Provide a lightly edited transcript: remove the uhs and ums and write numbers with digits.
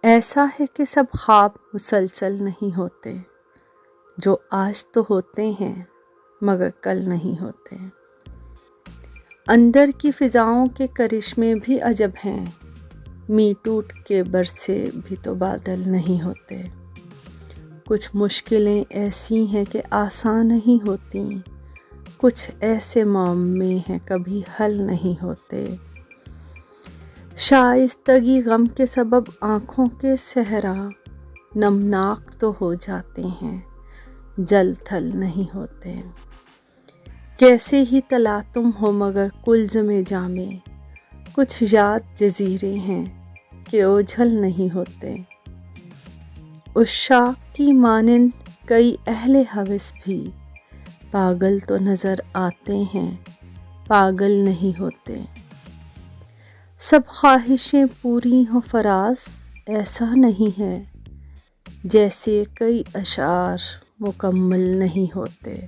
ایسا ہے کہ سب خواب مسلسل نہیں ہوتے، جو آج تو ہوتے ہیں مگر کل نہیں ہوتے۔ اندر کی فضاؤں کے کرشمے بھی عجب ہیں، می ٹوٹ کے برسے بھی تو بادل نہیں ہوتے۔ کچھ مشکلیں ایسی ہیں کہ آسان نہیں ہوتی، کچھ ایسے معمے ہیں کبھی حل نہیں ہوتے۔ شائستگی غم کے سبب آنکھوں کے صحرا نمناک تو ہو جاتے ہیں، جل تھل نہیں ہوتے۔ کیسے ہی تلاطم ہو مگر کلج میں جامے، کچھ یاد جزیرے ہیں کہ اوجھل نہیں ہوتے۔ عشاق کی مانند کئی اہل ہوس بھی پاگل تو نظر آتے ہیں، پاگل نہیں ہوتے۔ سب خواہشیں پوری ہوں فراز، ایسا نہیں ہے، جیسے کئی اشعار مکمل نہیں ہوتے۔